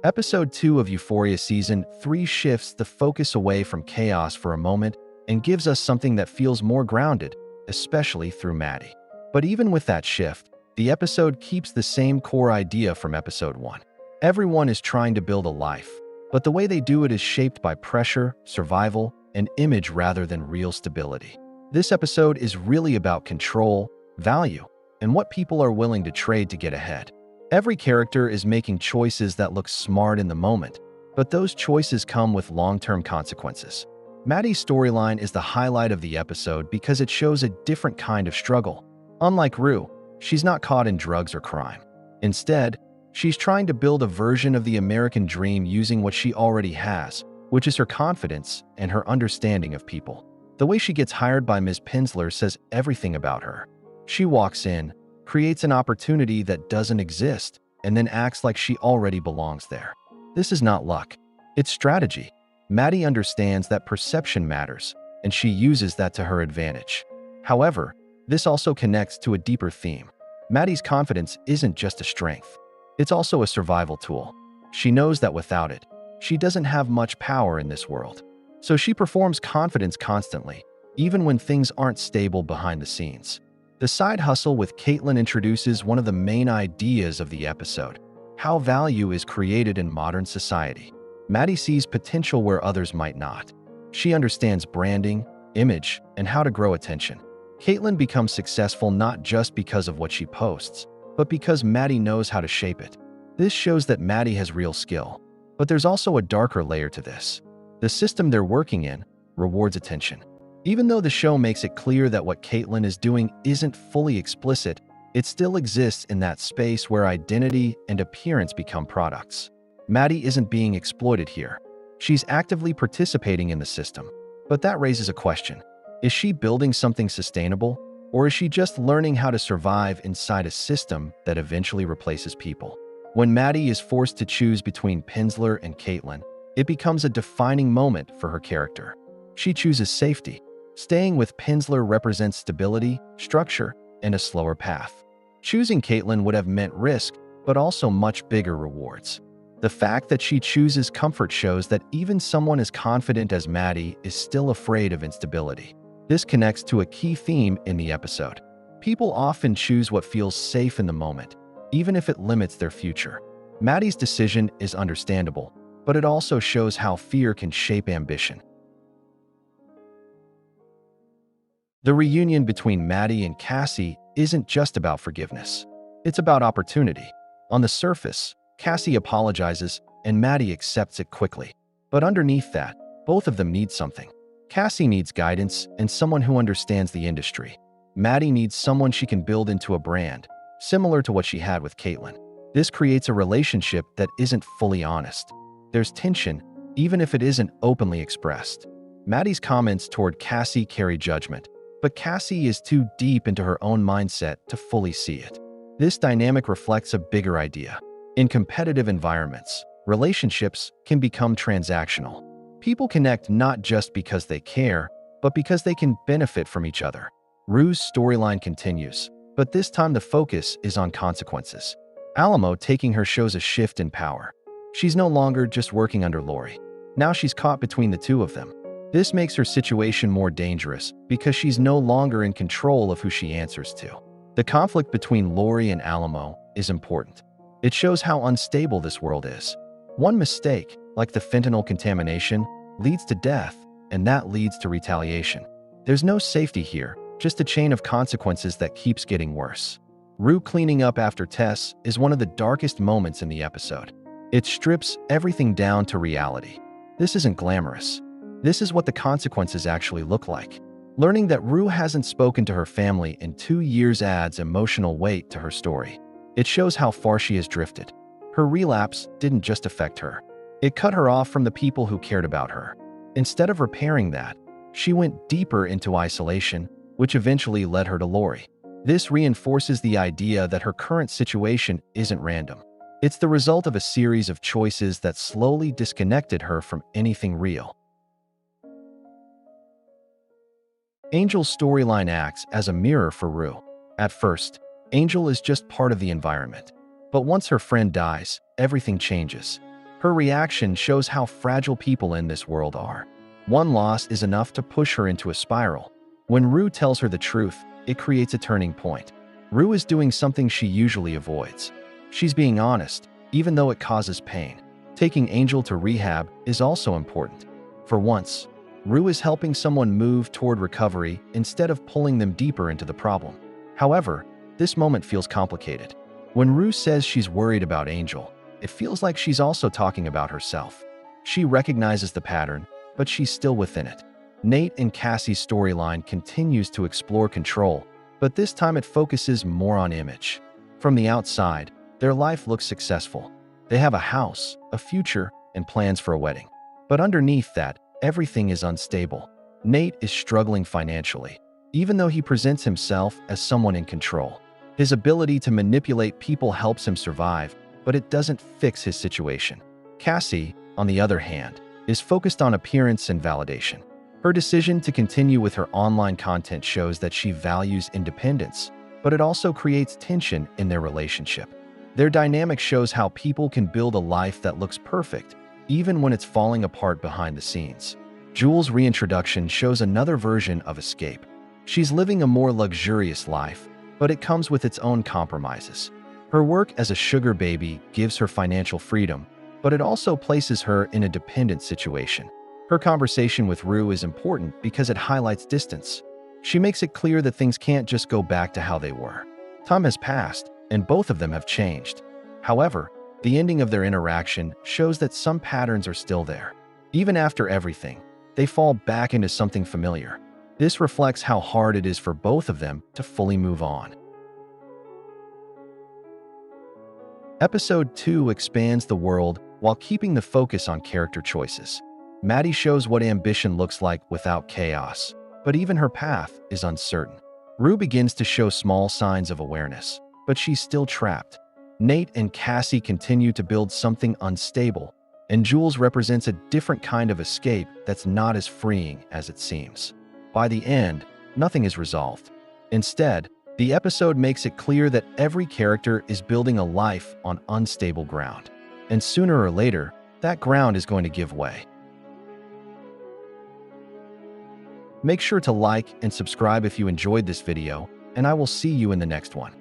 Episode 2 of Euphoria Season 3 shifts the focus away from chaos for a moment and gives us something that feels more grounded, especially through Maddy. But even with that shift, the episode keeps the same core idea from Episode 1. Everyone is trying to build a life, but the way they do it is shaped by pressure, survival, and image rather than real stability. This episode is really about control, value, and what people are willing to trade to get ahead. Every character is making choices that look smart in the moment, but those choices come with long-term consequences. Maddy's storyline is the highlight of the episode because it shows a different kind of struggle. Unlike Rue, she's not caught in drugs or crime. Instead, she's trying to build a version of the American dream using what she already has, which is her confidence and her understanding of people. The way she gets hired by Ms. Pinsler says everything about her. She walks in, creates an opportunity that doesn't exist, and then acts like she already belongs there. This is not luck. It's strategy. Maddy understands that perception matters, and she uses that to her advantage. However, this also connects to a deeper theme. Maddy's confidence isn't just a strength. It's also a survival tool. She knows that without it, she doesn't have much power in this world. So she performs confidence constantly, even when things aren't stable behind the scenes. The side hustle with Caitlin introduces one of the main ideas of the episode: how value is created in modern society. Maddy sees potential where others might not. She understands branding, image, and how to grow attention. Caitlin becomes successful not just because of what she posts, but because Maddy knows how to shape it. This shows that Maddy has real skill. But there's also a darker layer to this. The system they're working in rewards attention. Even though the show makes it clear that what Caitlin is doing isn't fully explicit, it still exists in that space where identity and appearance become products. Maddy isn't being exploited here. She's actively participating in the system. But that raises a question. Is she building something sustainable, or is she just learning how to survive inside a system that eventually replaces people? When Maddy is forced to choose between Pinsler and Caitlin, it becomes a defining moment for her character. She chooses safety. Staying with Pinsler represents stability, structure, and a slower path. Choosing Caitlin would have meant risk, but also much bigger rewards. The fact that she chooses comfort shows that even someone as confident as Maddy is still afraid of instability. This connects to a key theme in the episode. People often choose what feels safe in the moment, even if it limits their future. Maddy's decision is understandable, but it also shows how fear can shape ambition. The reunion between Maddy and Cassie isn't just about forgiveness. It's about opportunity. On the surface, Cassie apologizes and Maddy accepts it quickly. But underneath that, both of them need something. Cassie needs guidance and someone who understands the industry. Maddy needs someone she can build into a brand, similar to what she had with Caitlin. This creates a relationship that isn't fully honest. There's tension, even if it isn't openly expressed. Maddy's comments toward Cassie carry judgment, but Cassie is too deep into her own mindset to fully see it. This dynamic reflects a bigger idea. In competitive environments, relationships can become transactional. People connect not just because they care, but because they can benefit from each other. Rue's storyline continues, but this time the focus is on consequences. Alamo taking her shows a shift in power. She's no longer just working under Lori. Now she's caught between the two of them. This makes her situation more dangerous because she's no longer in control of who she answers to. The conflict between Lori and Alamo is important. It shows how unstable this world is. One mistake, like the fentanyl contamination, leads to death, and that leads to retaliation. There's no safety here, just a chain of consequences that keeps getting worse. Rue cleaning up after Tess is one of the darkest moments in the episode. It strips everything down to reality. This isn't glamorous. This is what the consequences actually look like. Learning that Rue hasn't spoken to her family in 2 years adds emotional weight to her story. It shows how far she has drifted. Her relapse didn't just affect her. It cut her off from the people who cared about her. Instead of repairing that, she went deeper into isolation, which eventually led her to Lori. This reinforces the idea that her current situation isn't random. It's the result of a series of choices that slowly disconnected her from anything real. Angel's storyline acts as a mirror for Rue. At first, Angel is just part of the environment. But once her friend dies, everything changes. Her reaction shows how fragile people in this world are. One loss is enough to push her into a spiral. When Rue tells her the truth, it creates a turning point. Rue is doing something she usually avoids. She's being honest, even though it causes pain. Taking Angel to rehab is also important. For once, Rue is helping someone move toward recovery instead of pulling them deeper into the problem. However, this moment feels complicated. When Rue says she's worried about Angel, it feels like she's also talking about herself. She recognizes the pattern, but she's still within it. Nate and Cassie's storyline continues to explore control, but this time it focuses more on image. From the outside, their life looks successful. They have a house, a future, and plans for a wedding. But underneath that, everything is unstable. Nate is struggling financially, even though he presents himself as someone in control. His ability to manipulate people helps him survive, but it doesn't fix his situation. Cassie, on the other hand, is focused on appearance and validation. Her decision to continue with her online content shows that she values independence, but it also creates tension in their relationship. Their dynamic shows how people can build a life that looks perfect, even when it's falling apart behind the scenes. Jules' reintroduction shows another version of escape. She's living a more luxurious life, but it comes with its own compromises. Her work as a sugar baby gives her financial freedom, but it also places her in a dependent situation. Her conversation with Rue is important because it highlights distance. She makes it clear that things can't just go back to how they were. Time has passed, and both of them have changed. However, the ending of their interaction shows that some patterns are still there. Even after everything, they fall back into something familiar. This reflects how hard it is for both of them to fully move on. Episode 2 expands the world while keeping the focus on character choices. Maddy shows what ambition looks like without chaos, but even her path is uncertain. Rue begins to show small signs of awareness, but she's still trapped. Nate and Cassie continue to build something unstable, and Jules represents a different kind of escape that's not as freeing as it seems. By the end, nothing is resolved. Instead, the episode makes it clear that every character is building a life on unstable ground, and sooner or later, that ground is going to give way. Make sure to like and subscribe if you enjoyed this video, and I will see you in the next one.